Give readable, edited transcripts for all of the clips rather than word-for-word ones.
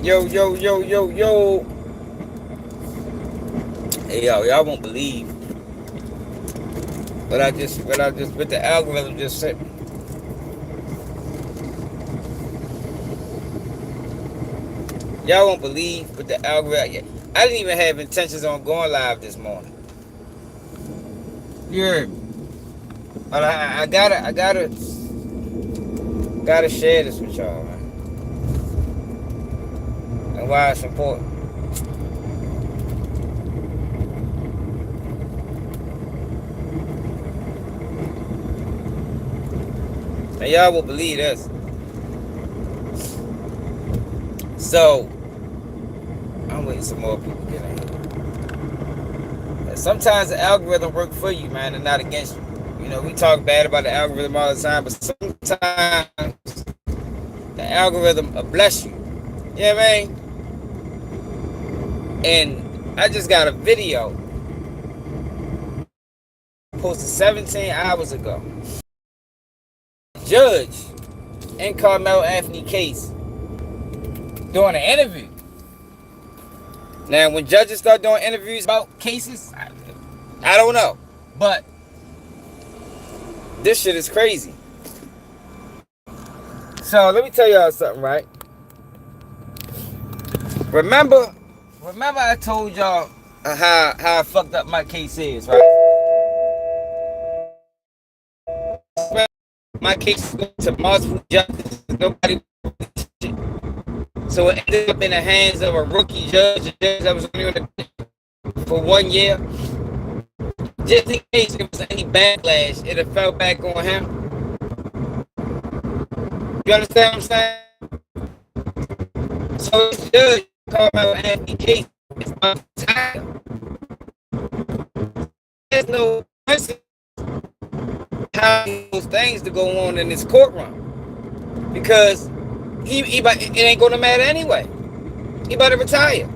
Yo, yo, yo, yo, yo. Hey, y'all won't believe what the algorithm just sent me. Y'all won't believe what the algorithm. I didn't even have intentions on going live this morning. You heard me? But gotta share this with y'all, man. And why it's important. And y'all will believe this. So, I'm waiting some more people to get in here. And sometimes the algorithm work for you, man, and not against you. You know, we talk bad about the algorithm all the time, but sometimes the algorithm will bless you. You know what I mean? And I just got a video posted 17 hours ago. Judge in Karmelo Anthony case doing an interview. Now, when judges start doing interviews about cases, I don't know. But this shit is crazy. So let me tell y'all something, right? Remember I told y'all how fucked up my case is, right? My case goes to multiple judges. Nobody. So it ended up in the hands of a rookie judge, a judge that was only on the bench for 1 year. Just in case there was any backlash, it fell back on him. You understand what I'm saying? So this judge Karmelo Anthony case is untied. There's no mercy how those things to go on in this courtroom because it ain't gonna matter anyway. He about to retire.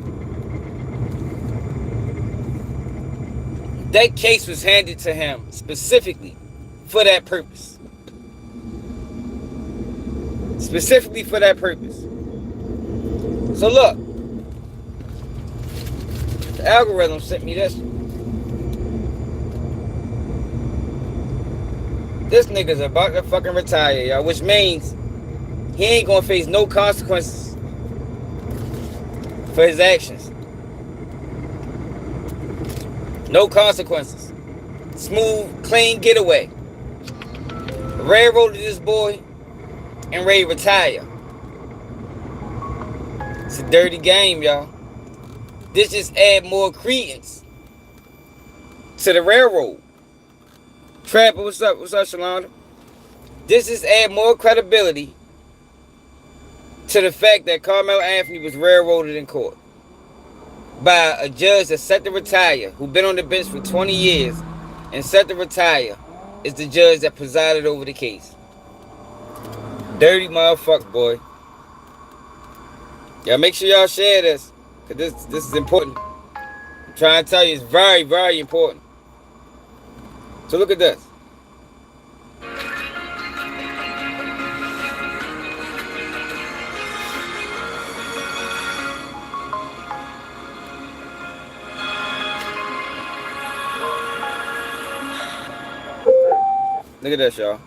That case was handed to him specifically for that purpose. Specifically for that purpose. So look, the algorithm sent me this. This nigga's about to fucking retire, y'all, which means he ain't gonna face no consequences for his actions. No consequences. Smooth, clean getaway. Railroaded this boy and ready to retire. It's a dirty game, y'all. This just add more credence to the railroad. Trapper, what's up? What's up, Shalonda? This just add more credibility to the fact that Karmelo Anthony was railroaded in court by a judge that set to retire, who been on the bench for 20 years and set to retire, is the judge that presided over the case. Dirty motherfucker, boy. Y'all make sure y'all share this, because this is important. I'm trying to tell you, it's very, very important. So look at this. Look at this, y'all.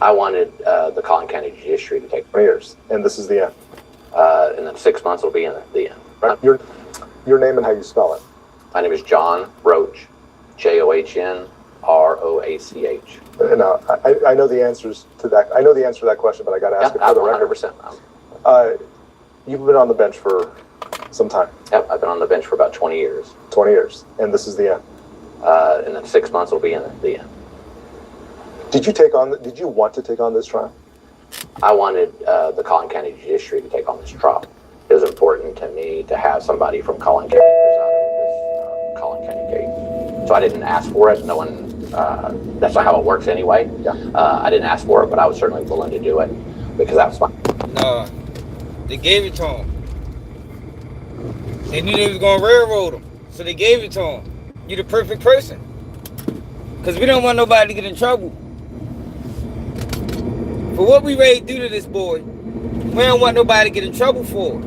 I wanted the Collin County Judiciary to take years, and this is the end. And then 6 months will be in the end. Right. Your name and how you spell it. My name is John Roach, JOHN ROACH. Now, I know the answers to that. I know the answer to that question, but I got to ask it for the record. 100%. You've been on the bench for some time. Yep, I've been on the bench for about 20 years. 20 years, and this is the end. And then 6 months will be in the end. Did you want to take on this trial? I wanted the Collin County Judiciary to take on this trial. It was important to me to have somebody from Collin County preside over this Collin County case. So I didn't ask for it. No one, that's not how it works anyway. Yeah. I didn't ask for it, but I was certainly willing to do it because that was fine. No, they gave it to him. They knew they was going to railroad him, so they gave it to him. You the perfect person. Because we don't want nobody to get in trouble For what we ready to do to this boy, we don't want nobody to get in trouble for it.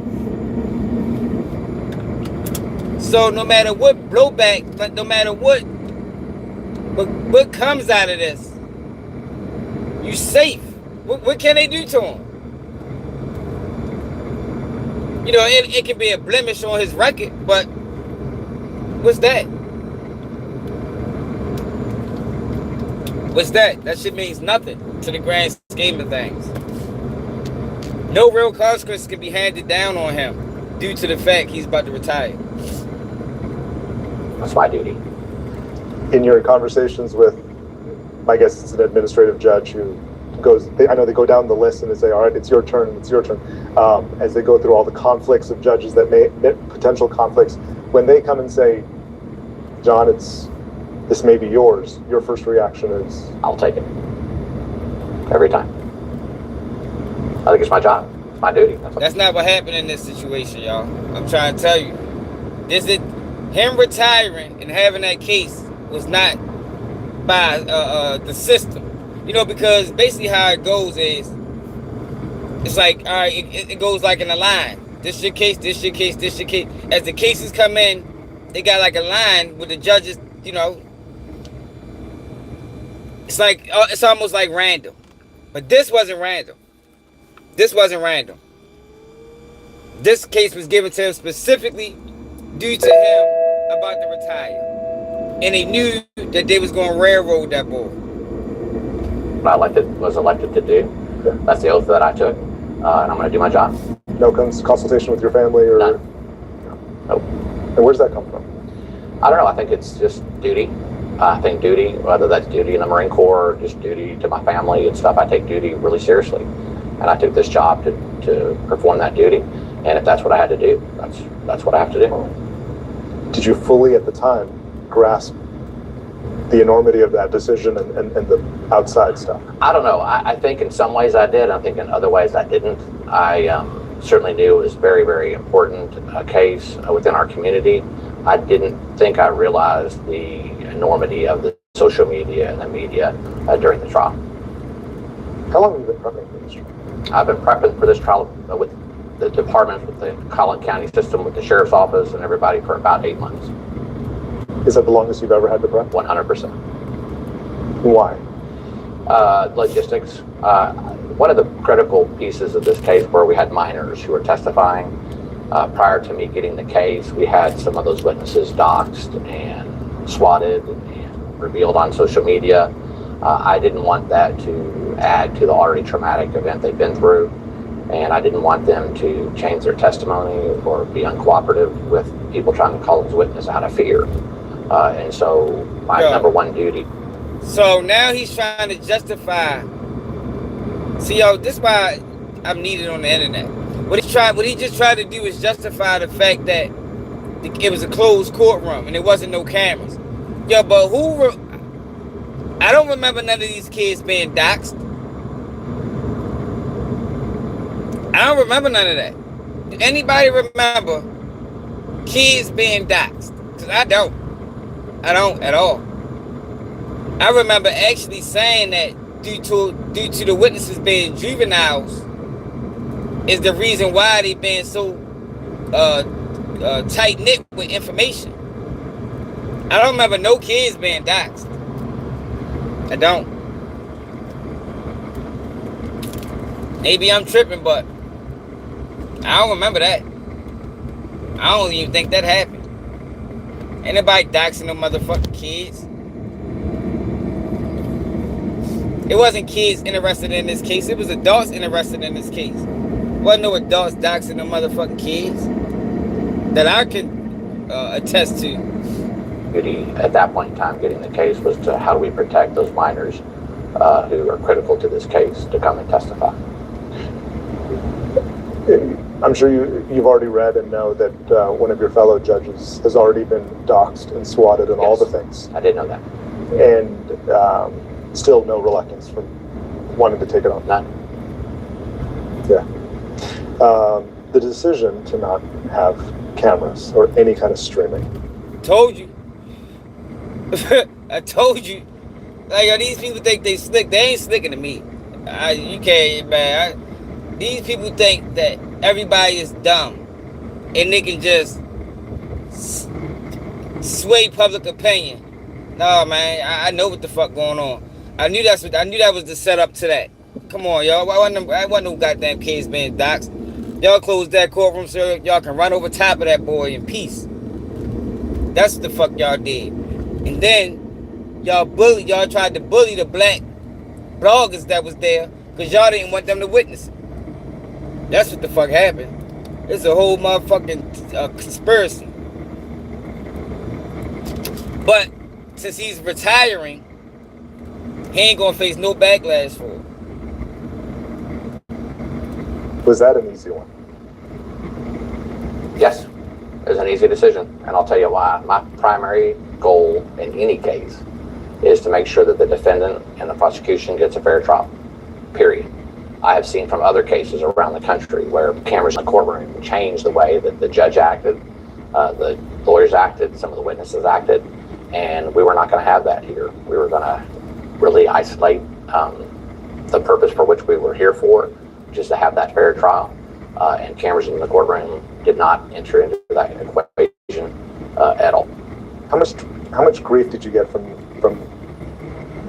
So no matter what blowback, no matter what comes out of this, you safe. What can they do to him? You know, it can be a blemish on his record, but what's that? What's that? That shit means nothing to the grand scheme of things. No real consequences can be handed down on him due to the fact he's about to retire. That's my duty. In your conversations with, I guess it's an administrative judge who goes, I know they go down the list and they say, all right, it's your turn, it's your turn. As they go through all the conflicts of judges that may, potential conflicts, when they come and say, John, this may be yours, your first reaction is? I'll take it. Every time. I think it's my job. It's my duty. That's not what happened in this situation, y'all. I'm trying to tell you. Him retiring and having that case was not by the system. You know, because basically how it goes is, it's like, all right, it goes like in a line. This your case, this your case, this your case. As the cases come in, they got like a line with the judges, you know. It's like, it's almost like random. But this wasn't random. This wasn't random. This case was given to him specifically due to him about to retire. And they knew that they was going to railroad that boy. What I was elected to do. That's the oath that I took. And I'm going to do my job. No consultation with your family? Or none. Nope. And where's that come from? I don't know. I think it's just duty. I think duty, whether that's duty in the Marine Corps or just duty to my family and stuff, I take duty really seriously. And I took this job to perform that duty. And if that's what I had to do, that's what I have to do. Did you fully at the time grasp the enormity of that decision and the outside stuff? I don't know. I think in some ways I did. I think in other ways I didn't. I certainly knew it was very, very important case within our community. I didn't think I realized the enormity of the social media and the media during the trial. How long have you been prepping for this trial? I've been prepping for this trial with the departments, with the Collin County system, with the sheriff's office and everybody for about 8 months. Is that the longest you've ever had to prep? 100%. Why? Logistics. One of the critical pieces of this case where we had minors who were testifying. Prior to me getting the case, we had some of those witnesses doxxed and swatted and revealed on social media. I didn't want that to add to the already traumatic event they've been through, and I didn't want them to change their testimony or be uncooperative with people trying to call as witness out of fear. And so my number one duty. So now he's trying to justify. See, yo, this is why I'm needed on the internet. What he just tried to do is justify the fact that it was a closed courtroom and there wasn't no cameras. Yo, but I don't remember none of these kids being doxxed. I don't remember none of that. Did anybody remember kids being doxxed? Because I don't at all. I remember actually saying that due to the witnesses being juveniles is the reason why they being so tight-knit with information. I don't remember no kids being doxxed. I don't. Maybe I'm tripping, but I don't remember that. I don't even think that happened. Ain't nobody doxing no motherfucking kids. It wasn't kids interested in this case. It was adults interested in this case. Wasn't no adults doxing no motherfucking kids that I can attest to. At that point in time, getting the case was to how do we protect those minors who are critical to this case to come and testify. I'm sure you've already read and know that one of your fellow judges has already been doxxed and swatted and all the things. I did know that. And still no reluctance from wanting to take it on. None. Yeah. The decision to not have cameras or any kind of streaming. Told you. I told you. Like, these people think they slick. They ain't slicking to me. You can't, man. These people think that everybody is dumb and they can just sway public opinion. No, man. I know what the fuck going on. I knew that was the setup to that. Come on, y'all. I wasn't no goddamn kids being doxxed. Y'all close that courtroom so y'all can run over top of that boy in peace. That's what the fuck y'all did. And then y'all tried to bully the black bloggers that was there because y'all didn't want them to witness it. That's what the fuck happened. It's a whole motherfucking conspiracy. But since he's retiring, he ain't gonna face no backlash for it. Was that an easy one? Yes, it was an easy decision, and I'll tell you why. My primary goal in any case is to make sure that the defendant and the prosecution gets a fair trial, period. I have seen from other cases around the country where cameras in the courtroom changed the way that the judge acted, the lawyers acted, some of the witnesses acted, and we were not going to have that here. We were going to really isolate the purpose for which we were here for, which is to have that fair trial, and cameras in the courtroom did not enter into that equation at all. How much grief did you get from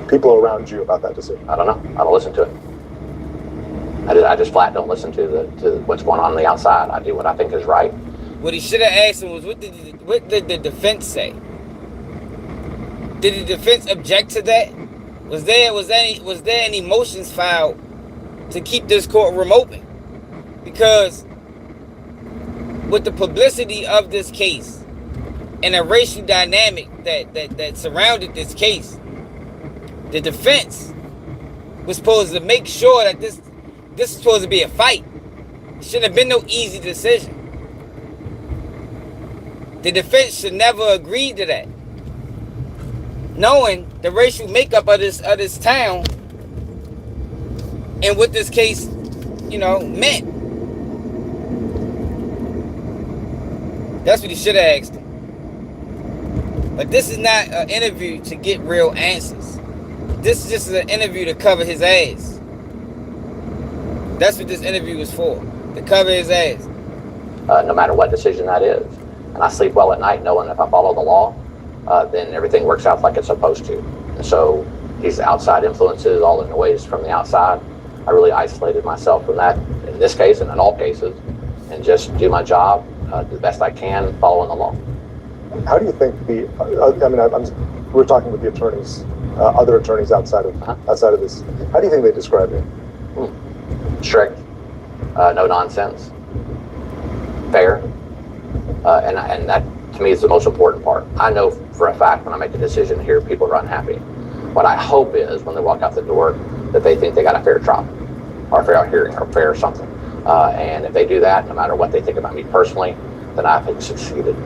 people around you about that decision? I don't know. I don't listen to it. I just flat don't listen to what's going on the outside. I do what I think is right. What he should have asked him was, what did the defense say? Did the defense object to that? Was there any motions filed to keep this courtroom open? Because with the publicity of this case and a racial dynamic that surrounded this case, the defense was supposed to make sure that this is supposed to be a fight. It shouldn't have been no easy decision. The defense should never agree to that, knowing the racial makeup of this town and what this case, meant. That's what he should have asked him. But this is not an interview to get real answers. This is just an interview to cover his ass. That's what this interview was for, to cover his ass. No matter what decision that is. And I sleep well at night knowing if I follow the law, then everything works out like it's supposed to. And so these outside influences, all the noise from the outside, I really isolated myself from that in this case and in all cases, and just do my job the best I can following the law. How do you think we're talking with the attorneys, other attorneys outside of this. How do you think they describe it? Strict, no nonsense, fair, and that to me is the most important part. I know for a fact when I make a decision here, people are unhappy. What I hope is when they walk out the door that they think they got a fair trial, or a fair hearing, or fair something. And if they do that, no matter what they think about me personally, then I think succeeded.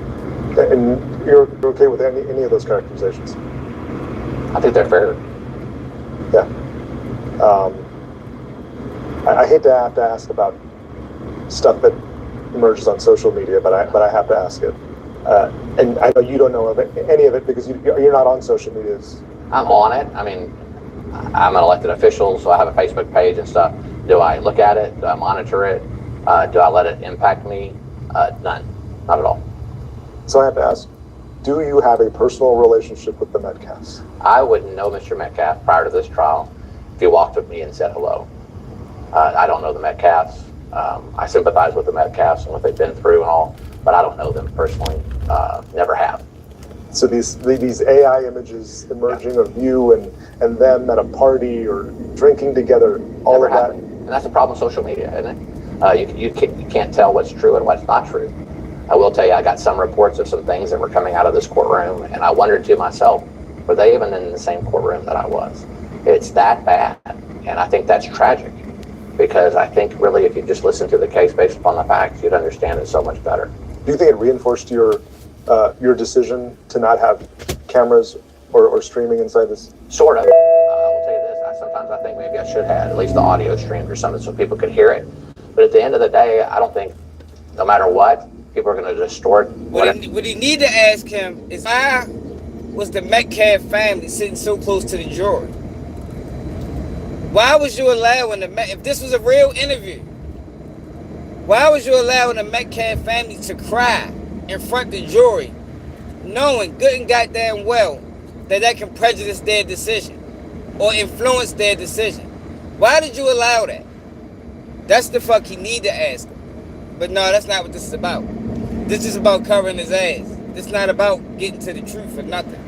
And you're okay with any of those characterizations? I think they're fair. Yeah. I hate to have to ask about stuff that emerges on social media, but I have to ask it. And I know you don't know of any of it because you're not on social media. I'm on it. I mean, I'm an elected official, so I have a Facebook page and stuff. Do I look at it? Do I monitor it? Do I let it impact me? None. Not at all. So I have to ask, do you have a personal relationship with the Metcalfs? I wouldn't know Mr. Metcalf prior to this trial if he walked with me and said hello. I don't know the Metcalfs. I sympathize with the Metcalfs and what they've been through and all, but I don't know them personally. Never have. So these AI images emerging of you and them at a party or drinking together, all of that. And that's the problem with social media, isn't it? You can't tell what's true and what's not true. I will tell you, I got some reports of some things that were coming out of this courtroom, and I wondered to myself, were they even in the same courtroom that I was? It's that bad, and I think that's tragic, because I think really if you just listen to the case based upon the facts, you'd understand it so much better. Do you think it reinforced your decision to not have cameras or streaming inside this? Sort of. I will tell you this, sometimes I think maybe I should have at least the audio streamed or something so people could hear it. But at the end of the day, I don't think, no matter what, people are going to distort. What he need to ask him is, why was the Metcalf family sitting so close to the jury? Why was you allowing if this was a real interview, why was you allowing the Metcalf family to cry in front of the jury, knowing good and goddamn well that can prejudice their decision or influence their decision? Why did you allow that? That's the fuck he need to ask him. But no, that's not what this is about. This is about covering his ass. This is not about getting to the truth or nothing.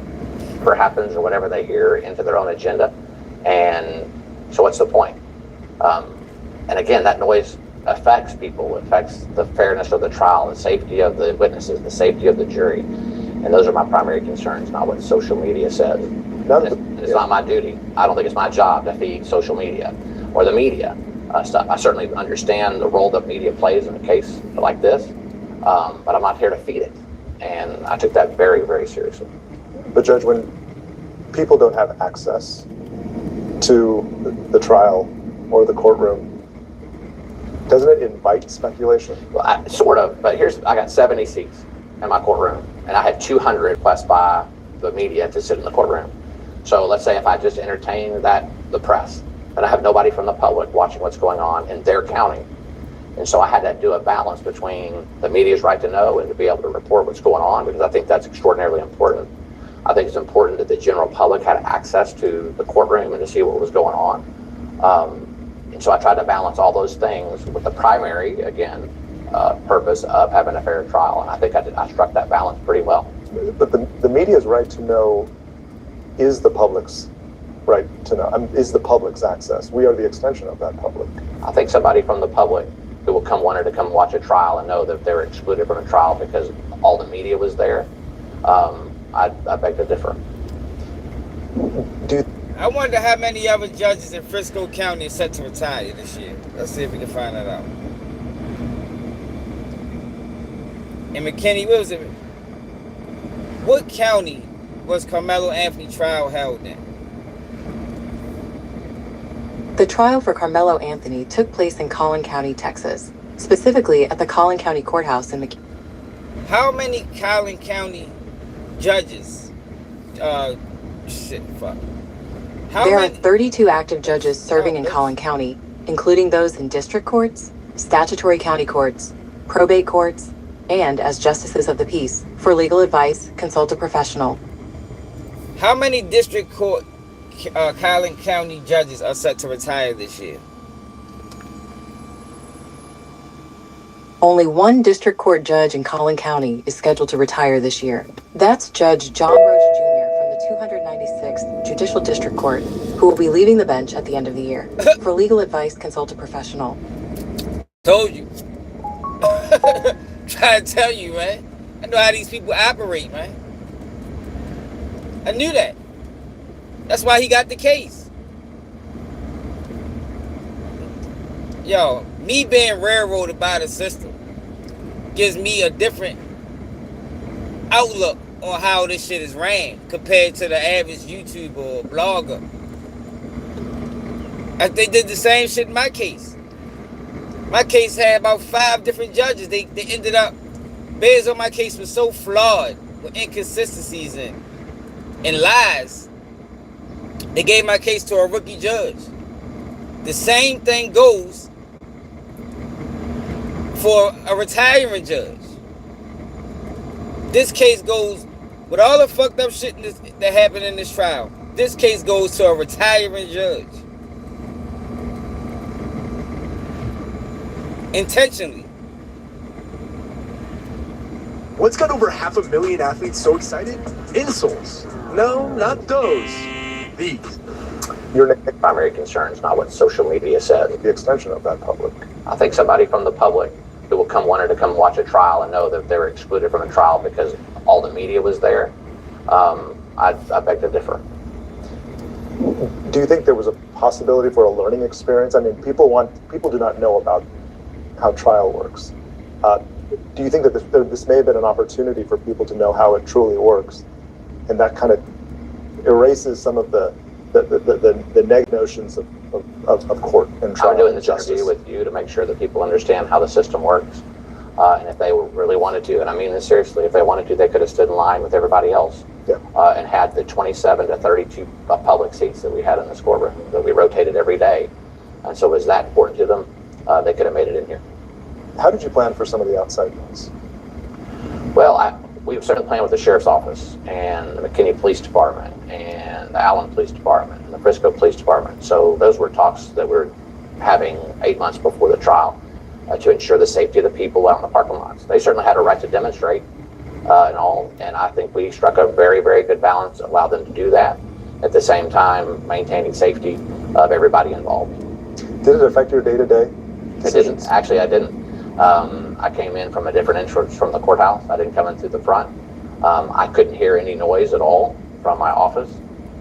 Happens or whatever they hear into their own agenda. And so what's the point? And again, that noise affects people, affects the fairness of the trial, the safety of the witnesses, the safety of the jury. And those are my primary concerns, not what social media says. It's not my duty. I don't think it's my job to feed social media or the media stuff. I certainly understand the role that media plays in a case like this, but I'm not here to feed it. And I took that very, very seriously. But Judge, when people don't have access to the trial or the courtroom, doesn't it invite speculation? Well, sort of, but I got 70 seats in my courtroom, and I had 200 requests by the media to sit in the courtroom. So let's say if I just entertain the press, and I have nobody from the public watching what's going on in their county. And so I had to do a balance between the media's right to know and to be able to report what's going on, because I think that's extraordinarily important. I think it's important that the general public had access to the courtroom and to see what was going on. And so I tried to balance all those things with the primary, again, purpose of having a fair trial. And I think I struck that balance pretty well. But the media's right to know is the public's right to know, is the public's access. We are the extension of that public. I think somebody from the public who wanted to come watch a trial and know that they were excluded from a trial because all the media was there, I beg to differ. I wonder how many other judges in Frisco County are set to retire this year. Let's see if we can find that out. In McKinney, what county was Karmelo Anthony trial held in? The trial for Karmelo Anthony took place in Collin County, Texas, specifically at the Collin County Courthouse in McKinney. How many Collin County judges? There are 32 active judges serving in Collin County, including those in district courts, statutory county courts, probate courts, and as justices of the peace. For legal advice, consult a professional. How many district court Collin County judges are set to retire this year? Only one district court judge in Collin County is scheduled to retire this year. That's Judge John Roach Jr. from the 296th Judicial District Court, who will be leaving the bench at the end of the year. For legal advice, consult a professional. Told you. Trying to tell you, man. I know how these people operate, man. I knew that. That's why he got the case. Yo, me being railroaded by the system gives me a different outlook on how this shit is ran compared to the average YouTuber or blogger. They did the same shit in my case. My case had about 5 different judges. They ended up, bears on my case was so flawed with inconsistencies and lies. They gave my case to a rookie judge. The same thing goes for a retiring judge. This case goes, with all the fucked up shit that happened in this trial, this case goes to a retiring judge. Intentionally. What's got over 500,000 athletes so excited? Insoles. No, not those. These. Your primary concern is not what social media says. The extension of that public. I think somebody from the public who wanted to come watch a trial and know that they were excluded from a trial because all the media was there, I beg to differ. Do you think there was a possibility for a learning experience? I mean, people do not know about how trial works. Do you think that this may have been an opportunity for people to know how it truly works, and that kind of erases some of the neg notions of court and trial? I'm doing this interview with you to make sure that people understand how the system works, and if they really wanted to, and I mean this seriously, if they wanted to, they could have stood in line with everybody else and had the 27 to 32 public seats that we had in this courtroom that we rotated every day. And so it was that important to them, they could have made it in here. How did you plan for some of the outside ones? Well, we started playing with the Sheriff's Office and the McKinney Police Department and the Allen Police Department and the Frisco Police Department. So those were talks that we were having 8 months before the trial to ensure the safety of the people out in the parking lots. They certainly had a right to demonstrate and all, and I think we struck a very, very good balance that allowed them to do that, at the same time maintaining safety of everybody involved. Did it affect your day-to-day decisions? It didn't. Actually, I didn't. I came in from a different entrance from the courthouse. I didn't come in through the front. I couldn't hear any noise at all from my office.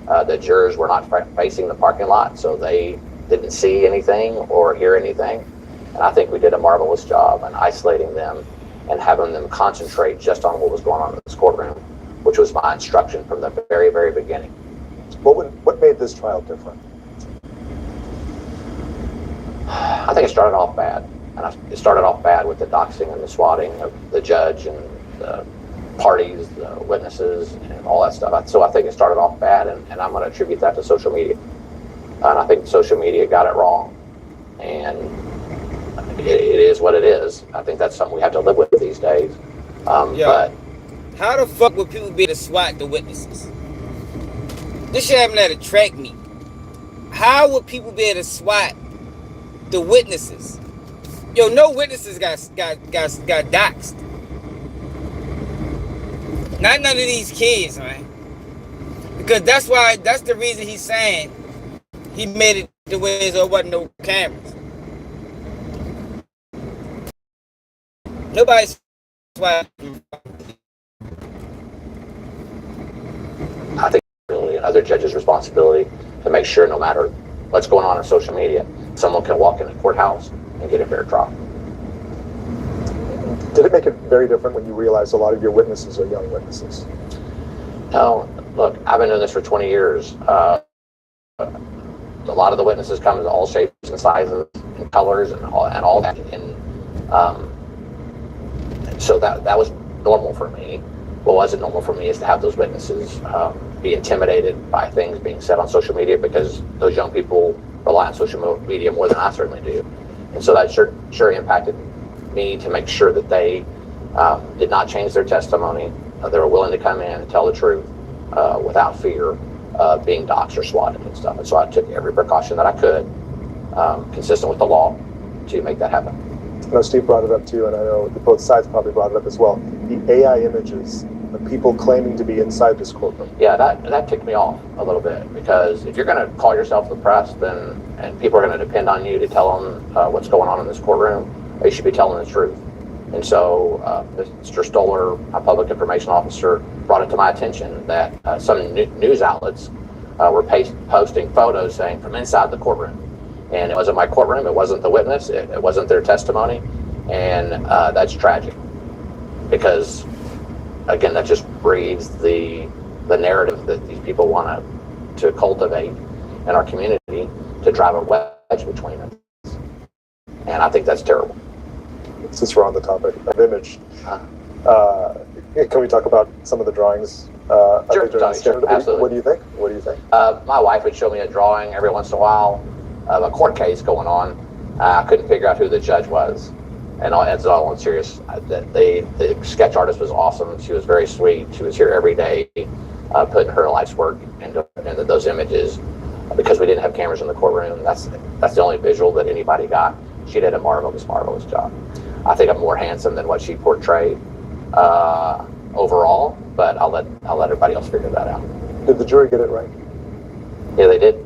The jurors were not facing the parking lot, so they didn't see anything or hear anything. And I think we did a marvelous job in isolating them and having them concentrate just on what was going on in this courtroom, which was my instruction from the very, very beginning. What made this trial different? I think it started off bad. And it started off bad with the doxing and the swatting of the judge and the parties, the witnesses, and all that stuff. So I think it started off bad, and I'm going to attribute that to social media. And I think social media got it wrong. And it is what it is. I think that's something we have to live with these days. But how the fuck would people be able to swat the witnesses? This shit happened at a track meet. How would people be able to swat the witnesses? Yo, no witnesses got doxed. Not none of these kids, man. Because that's the reason he's saying he made it the way there wasn't no cameras. Nobody's swat. I think it's really another judge's responsibility to make sure no matter what's going on social media, someone can walk in the courthouse and get a fair trial. Did it make it very different when you realized a lot of your witnesses are young witnesses? No, look, I've been doing this for 20 years. A lot of the witnesses come in all shapes and sizes and colors and all that. And so that was normal for me. What wasn't normal for me is to have those witnesses be intimidated by things being said on social media, because those young people rely on social media more than I certainly do. And so that sure impacted me to make sure that they did not change their testimony. They were willing to come in and tell the truth without fear of being doxxed or swatted and stuff. And so I took every precaution that I could, consistent with the law, to make that happen. I know Steve brought it up too, and I know both sides probably brought it up as well. The AI images of people claiming to be inside this courtroom. Yeah, that ticked me off a little bit, because if you're going to call yourself the press, and people are going to depend on you to tell them what's going on in this courtroom, you should be telling the truth. And so Mr. Stoller, a public information officer, brought it to my attention that some news outlets were posting photos saying from inside the courtroom. And it wasn't my courtroom, it wasn't the witness, it wasn't their testimony, and that's tragic. Because, again, that just breeds the narrative that these people want to cultivate in our community to drive a wedge between us. And I think that's terrible. Since we're on the topic of image, can we talk about some of the drawings? Sure, absolutely. What do you think? My wife would show me a drawing every once in a while of a court case going on. I couldn't figure out who the judge was. And it's all serious. The sketch artist was awesome. She was very sweet. She was here every day, putting her life's work into those images. Because we didn't have cameras in the courtroom, that's the only visual that anybody got. She did a marvelous job. I think I'm more handsome than what she portrayed overall, but I'll let everybody else figure that out. Did the jury get it right? Yeah, they did.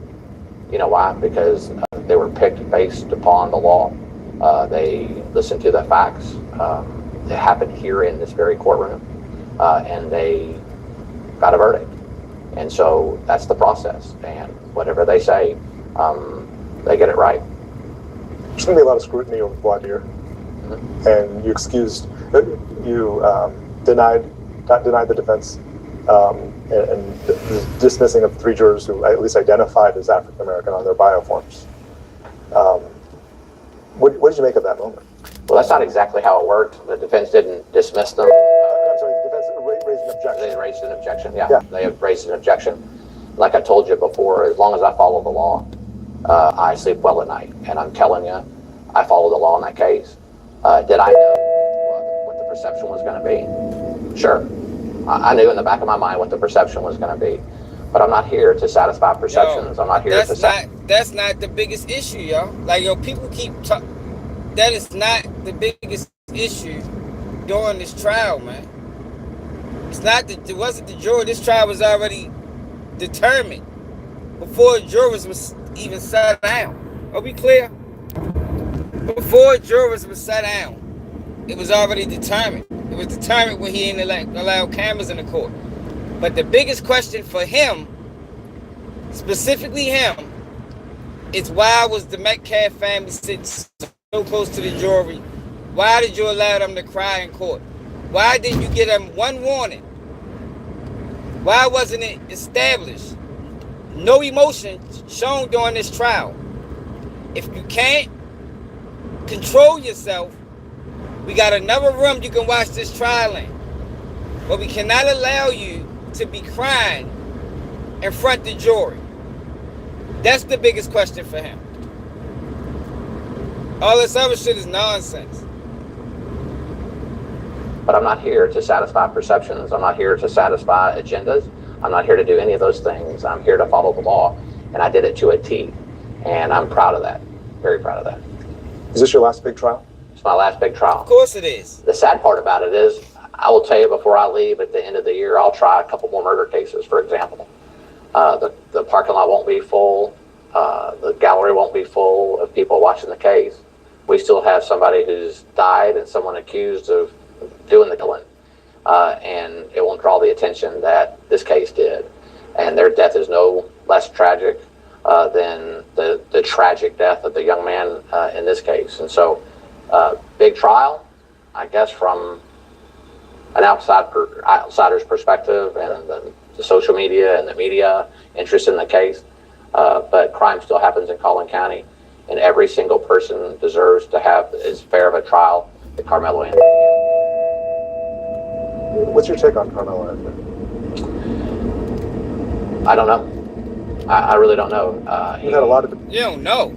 You know why? Because they were picked based upon the law. They listened to the facts. It happened here in this very courtroom, and they got a verdict. And so that's the process. And whatever they say, they get it right. There's going to be a lot of scrutiny over voir dire. Mm-hmm. And you denied the defense and the dismissing of 3 jurors who at least identified as African American on their bioforms. What did you make of that moment? Well, that's not exactly how it worked. The defense didn't dismiss them. I'm sorry, the defense raising objection. They raised an objection. Yeah, Yeah. they have raised an objection. Like I told you before, as long as I follow the law, I sleep well at night. And I'm telling you, I follow the law in that case. Did I know what the perception was going to be? Sure. I knew in the back of my mind what the perception was going to be. But I'm not here to satisfy perceptions. I'm not here to... That's not the biggest issue, y'all. Like, yo, people keep talking. That is not the biggest issue during this trial, man. It wasn't the jury. This trial was already determined before jurors was even sat down. Are we clear? Before jurors was sat down, it was already determined. It was determined when he didn't allow cameras in the court. But the biggest question for him, specifically him, is why was the Metcalf family sitting so close to the jury? Why did you allow them to cry in court? Why didn't you give them one warning? Why wasn't it established? No emotion shown during this trial. If you can't control yourself, we got another room you can watch this trial in. But we cannot allow you to be crying in front of the jury. That's the biggest question for him. All this other shit is nonsense. But I'm not here to satisfy perceptions. I'm not here to satisfy agendas. I'm not here to do any of those things. I'm here to follow the law. And I did it to a T. And I'm proud of that. Very proud of that. Is this your last big trial? It's my last big trial. Of course it is. The sad part about it is, I will tell you before I leave at the end of the year, I'll try a couple more murder cases, for example. The parking lot won't be full. The gallery won't be full of people watching the case. We still have somebody who's died and someone accused of doing the killing. And it won't draw the attention that this case did. And their death is no less tragic than the tragic death of the young man in this case. And so, big trial, I guess, from an outsider's perspective, and the social media and the media interest in the case. But crime still happens in Collin County, and every single person deserves to have as fair of a trial that Karmelo Anthony had. What's your take on Karmelo Anthony? I don't know. I really don't know. You've had a lot of... You don't know.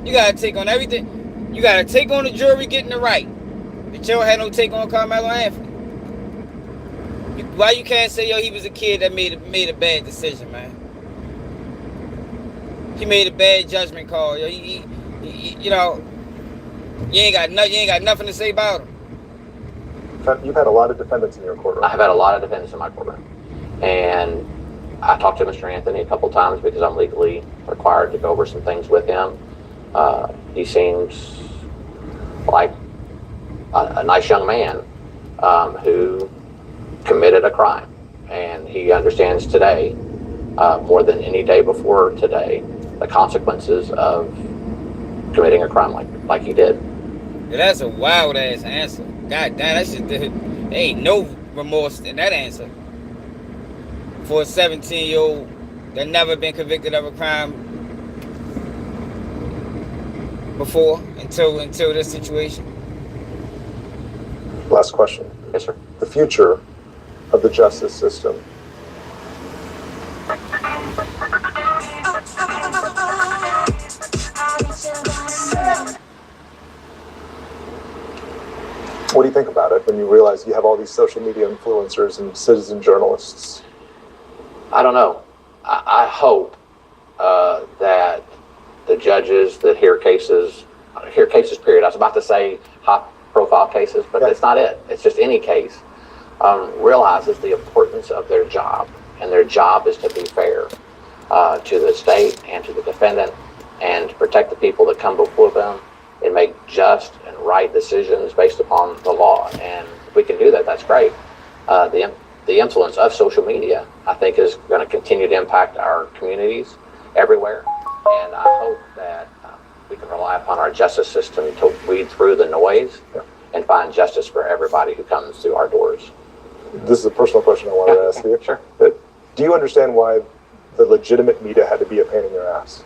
You gotta take on everything. You gotta take on the jury getting it right. But you don't have no take on Karmelo Anthony. Why you can't say, yo, he was a kid that made a bad decision, man? He made a bad judgment call. Yo, you know, you ain't got nothing to say about him. You've had a lot of defendants in your courtroom. I have had a lot of defendants in my courtroom. And I talked to Mr. Anthony a couple times because I'm legally required to go over some things with him. He seems like a nice young man who committed a crime. And he understands today, more than any day before today, the consequences of committing a crime like he did. Yeah, that's a wild ass answer. God damn, that shit, there ain't no remorse in that answer. For a 17-year-old that never been convicted of a crime before until this situation. Last question. Yes, sir. The future of the justice system. What do you think about it when you realize you have all these social media influencers and citizen journalists? I don't know. I hope that the judges that hear cases period. I was about to say high-profile cases, but that's not it. It's just any case. Realizes the importance of their job, and their job is to be fair to the state and to the defendant, and to protect the people that come before them, and make just and right decisions based upon the law. And if we can do that, that's great. The influence of social media, I think, is going to continue to impact our communities everywhere. And I hope that we can rely upon our justice system to weed through the noise and find justice for everybody who comes through our doors. This is a personal question I wanted to ask you. Sure. Do you understand why the legitimate media had to be a pain in your ass?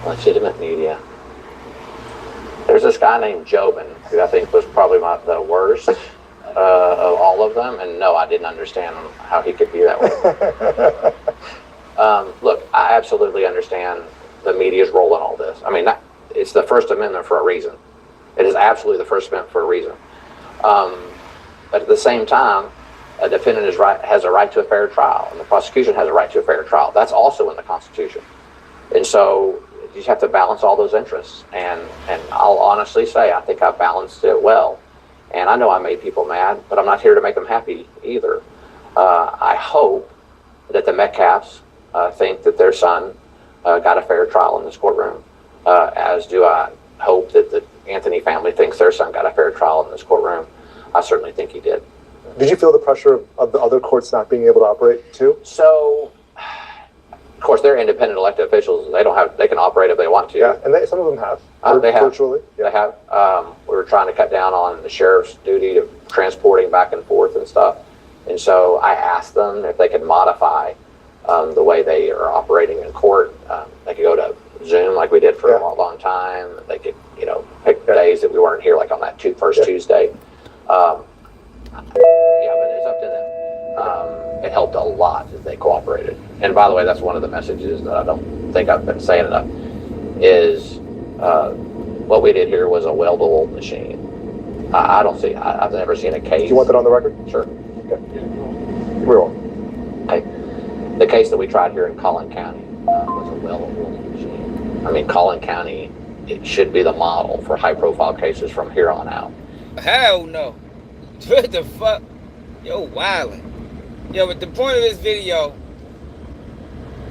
Legitimate media. There's this guy named Jobin, who I think was probably the worst of all of them, and no, I didn't understand how he could be that way. Look, I absolutely understand the media's role in all this. I mean, it's the First Amendment for a reason. It is absolutely the First Amendment for a reason. But at the same time, a defendant has a right to a fair trial, and the prosecution has a right to a fair trial. That's also in the Constitution. And so you just have to balance all those interests. And I'll honestly say, I think I balanced it well. And I know I made people mad, but I'm not here to make them happy either. I hope that the Metcalfs think that their son got a fair trial in this courtroom, as do I hope that the Anthony family thinks their son got a fair trial in this courtroom. I certainly think he did. Did you feel the pressure of the other courts not being able to operate too? So, of course, they're independent elected officials. They can operate if they want to. Yeah, and some of them have. They have. Virtually. Yeah. They have. We were trying to cut down on the sheriff's duty of transporting back and forth and stuff. And so I asked them if they could modify the way they are operating in court. They could go to Zoom like we did for a long time. They could, pick days that we weren't here, like on that first Tuesday. But it's up to them. It helped a lot that they cooperated. And by the way, that's one of the messages that I don't think I've been saying enough, is what we did here was a well-oiled machine. I've never seen a case. Do you want that on the record? Sure. Okay. We're on. Okay. The case that we tried here in Collin County was a well-oiled machine. I mean, Collin County, it should be the model for high-profile cases from here on out. Hell no. What the fuck? Yo, wildin'. Yo, but the point of this video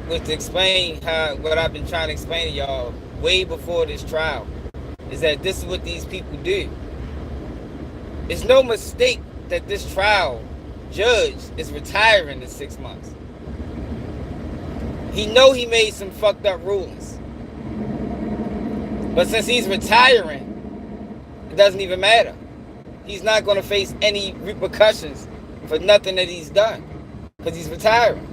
was to explain what I've been trying to explain to y'all way before this trial, is that this is what these people do. It's no mistake that this trial judge is retiring in 6 months. He know he made some fucked up rulings. But since he's retiring, it doesn't even matter. He's not going to face any repercussions for nothing that he's done, because he's retiring.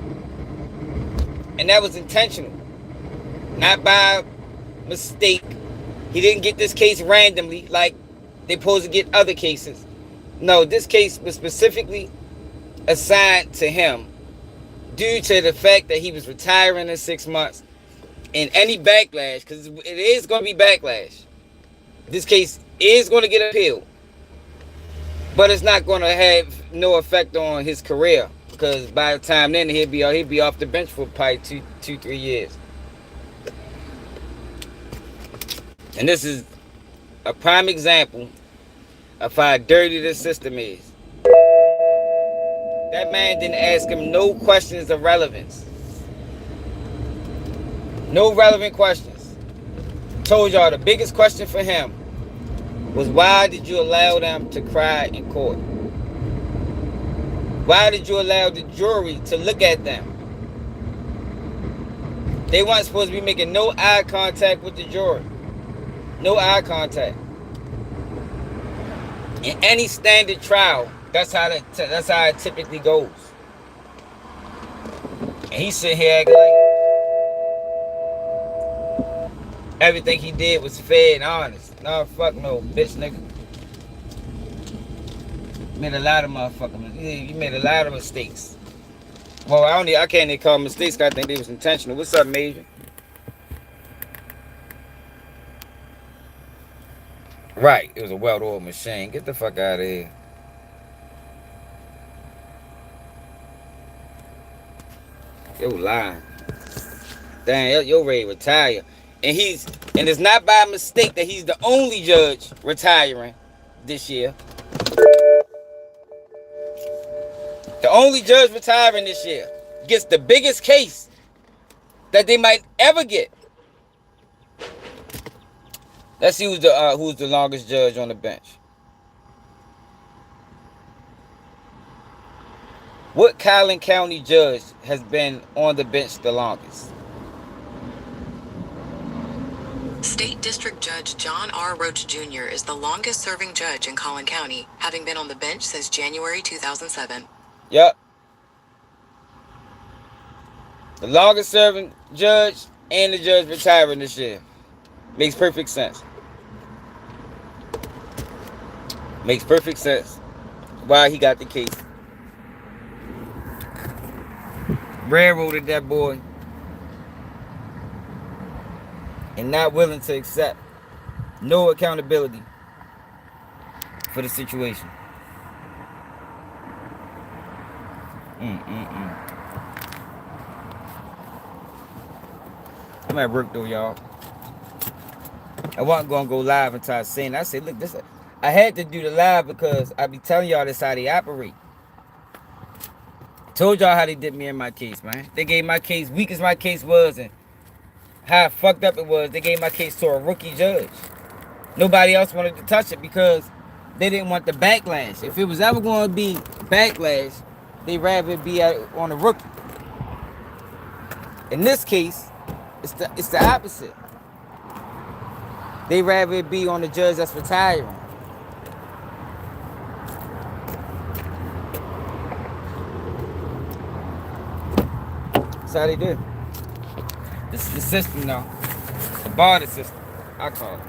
And that was intentional, not by mistake. He didn't get this case randomly like they supposed to get other cases. No, this case was specifically assigned to him due to the fact that he was retiring in 6 months. And any backlash, because it is going to be backlash. This case is going to get appealed. But it's not going to have no effect on his career, because by the time then he'll be off the bench for probably 2-3 years. And this is a prime example of how dirty this system is. That man didn't ask him no questions of relevance. No relevant questions. Told y'all the biggest question for him was, why did you allow them to cry in court? Why did you allow the jury to look at them? They weren't supposed to be making no eye contact with the jury. No eye contact. In any standard trial, that's how it typically goes. And he sit here acting like everything he did was fair and honest. Nah, fuck no, bitch, nigga. Made a lot of motherfucking. You made a lot of mistakes. Well, I can't even call them mistakes, because I think they was intentional. What's up, Major? Right, it was a well-oiled machine. Get the fuck out of here. Yo, lying. Damn, yo ready to retire. And it's not by mistake that he's the only judge retiring this year. The only judge retiring this year gets the biggest case that they might ever get. Let's see who's the longest judge on the bench. What Collin County judge has been on the bench the longest? State District Judge John R. Roach Jr. is the longest-serving judge in Collin County, having been on the bench since January 2007. Yep. The longest-serving judge and the judge retiring this year. Makes perfect sense. Makes perfect sense. why he got the case. Railroaded that boy. And not willing to accept no accountability for the situation. I'm at work though, y'all. I wasn't gonna go live until I seen it. I said, look, this. I had to do the live because I be telling y'all this how they operate. Told y'all how they did me in my case, man. They gave my case, weak as my case was, and how fucked up it was. They gave my case to a rookie judge. Nobody else wanted to touch it because they didn't want the backlash. If it was ever going to be backlash, they'd rather it be on a rookie. In this case, it's the opposite. They'd rather it be on the judge that's retiring. That's how they do. This is the system now. The barter system, I call it.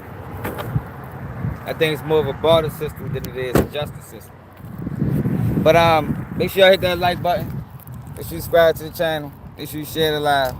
I think it's more of a barter system than it is a justice system. But make sure y'all hit that like button. Make sure you subscribe to the channel. Make sure you share the live.